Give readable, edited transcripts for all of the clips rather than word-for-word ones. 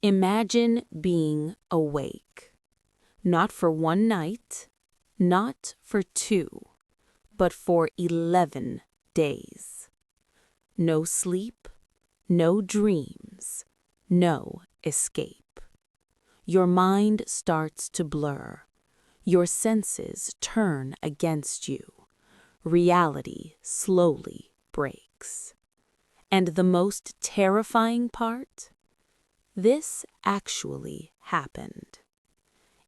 Imagine being awake, not for one night, not for two, but for 11 days. No sleep, no dreams, no escape. Your mind starts to blur. Your senses turn against you. Reality slowly breaks. And the most terrifying part? This actually happened.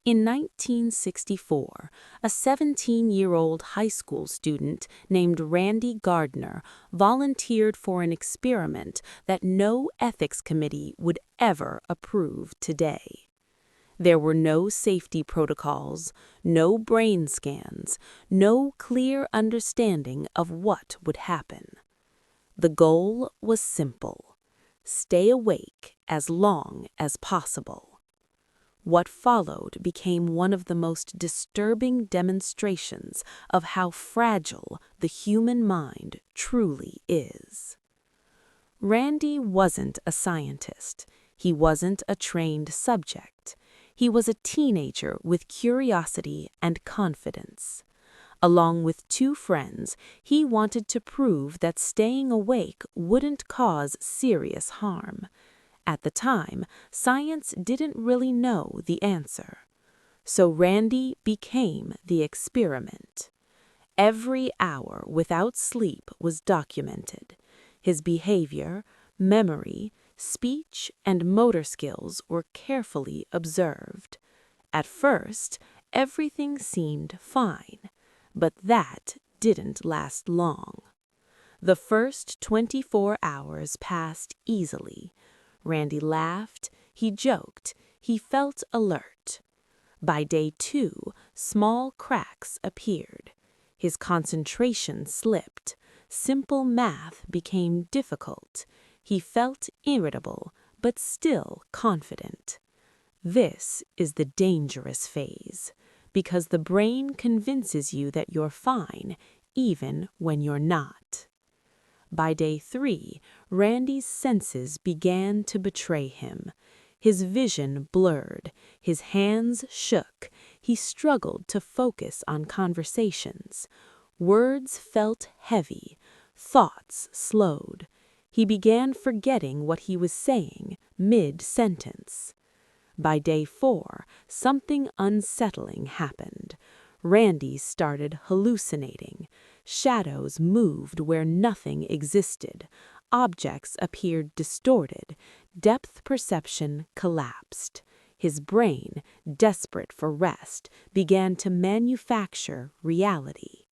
In 1964, a 17-year-old high school student named Randy Gardner volunteered for an experiment that no ethics committee would ever approve today. There were no safety protocols, no brain scans, no clear understanding of what would happen. The goal was simple: stay awake as long as possible. What followed became one of the most disturbing demonstrations of how fragile the human mind truly is. Randy wasn't a scientist. He wasn't a trained subject. He was a teenager with curiosity and confidence. Along with two friends, he wanted to prove that staying awake wouldn't cause serious harm. At the time, science didn't really know the answer. So Randy became the experiment. Every hour without sleep was documented. His behavior, memory, speech, and motor skills were carefully observed. At first, everything seemed fine. But that didn't last long. The first 24 hours passed easily. Randy laughed, he joked, he felt alert. By day 2, small cracks appeared. His concentration slipped. Simple math became difficult. He felt irritable, but still confident. This is the dangerous phase, because the brain convinces you that you're fine, even when you're not. By day 3, Randy's senses began to betray him. His vision blurred, his hands shook, he struggled to focus on conversations. Words felt heavy, thoughts slowed. He began forgetting what he was saying mid-sentence. By day 4, something unsettling happened. Randy started hallucinating. Shadows moved where nothing existed. Objects appeared distorted. Depth perception collapsed. His brain, desperate for rest, began to manufacture reality.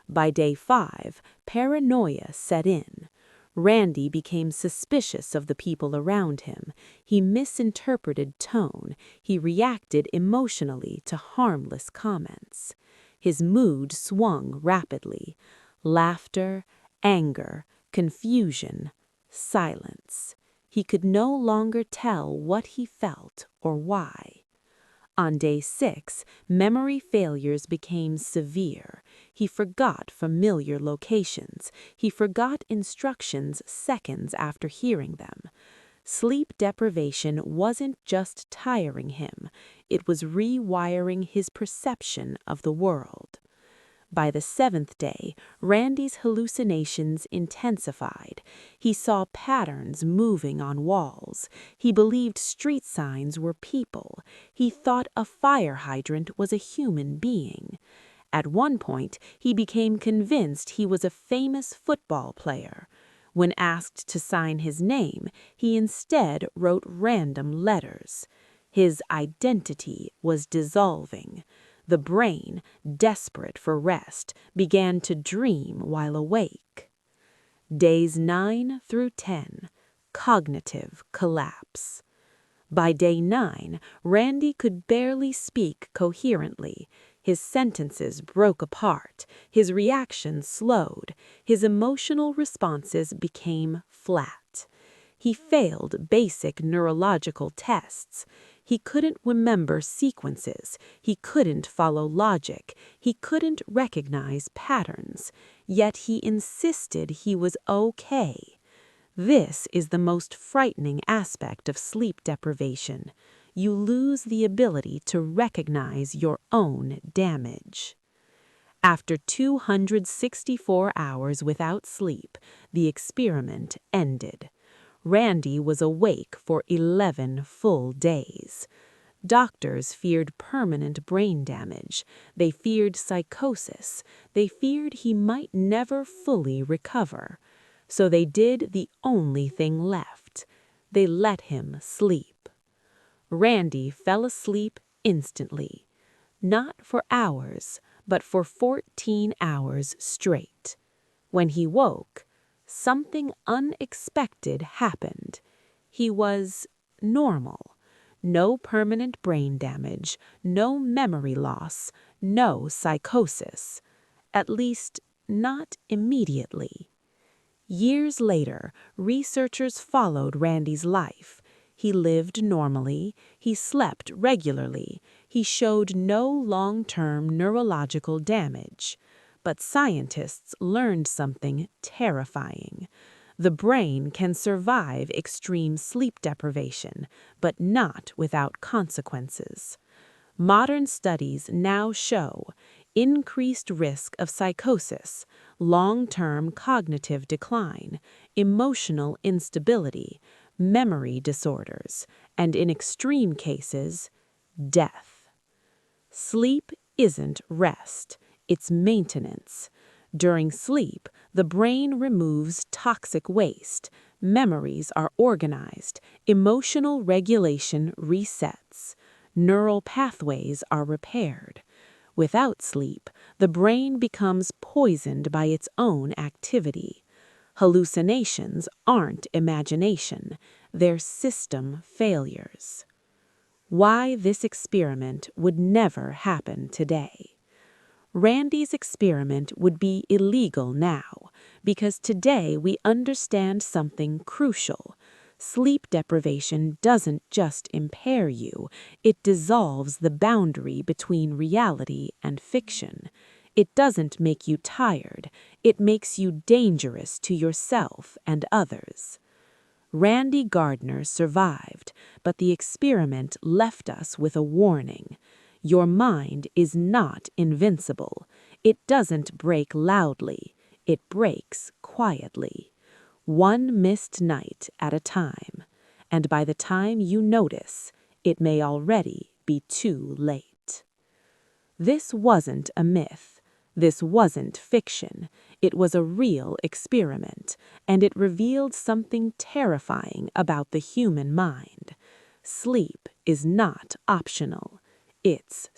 By day 5, paranoia set in. Randy became suspicious of the people around him. He misinterpreted tone. He reacted emotionally to harmless comments. His mood swung rapidly. Laughter, anger, confusion, silence. He could no longer tell what he felt or why. On day 6, memory failures became severe. He forgot familiar locations. He forgot instructions seconds after hearing them. Sleep deprivation wasn't just tiring him, it was rewiring his perception of the world. By the 7th day, Randy's hallucinations intensified. He saw patterns moving on walls. He believed street signs were people. He thought a fire hydrant was a human being. At one point, he became convinced he was a famous football player. When asked to sign his name, he instead wrote random letters. His identity was dissolving. The brain, desperate for rest, began to dream while awake. Days 9 through 10, cognitive collapse. By day 9, Randy could barely speak coherently. His sentences broke apart. His reactions slowed. His emotional responses became flat. He failed basic neurological tests. He couldn't remember sequences. He couldn't follow logic. He couldn't recognize patterns. Yet he insisted he was okay. This is the most frightening aspect of sleep deprivation. You lose the ability to recognize your own damage. After 264 hours without sleep, the experiment ended. Randy was awake for 11 full days. Doctors feared permanent brain damage. They feared psychosis. They feared he might never fully recover. So they did the only thing left. They let him sleep. Randy fell asleep instantly. Not for hours, but for 14 hours straight. When he woke, something unexpected happened. He was normal. No permanent brain damage, no memory loss, no psychosis. At least, not immediately. Years later, researchers followed Randy's life. He lived normally, he slept regularly, he showed no long-term neurological damage. But scientists learned something terrifying. The brain can survive extreme sleep deprivation, but not without consequences. Modern studies now show increased risk of psychosis, long-term cognitive decline, emotional instability, memory disorders, and in extreme cases, death. Sleep isn't rest, it's maintenance. During sleep, the brain removes toxic waste, memories are organized, emotional regulation resets, neural pathways are repaired. Without sleep, the brain becomes poisoned by its own activity. Hallucinations aren't imagination, they're system failures. Why this experiment would never happen today. Randy's experiment would be illegal now, because today we understand something crucial. Sleep deprivation doesn't just impair you, it dissolves the boundary between reality and fiction. It doesn't make you tired, it makes you dangerous to yourself and others. Randy Gardner survived, but the experiment left us with a warning. Your mind is not invincible. It doesn't break loudly. It breaks quietly. One missed night at a time. And by the time you notice, it may already be too late. This wasn't a myth. This wasn't fiction. It was a real experiment, and it revealed something terrifying about the human mind. Sleep is not optional. It's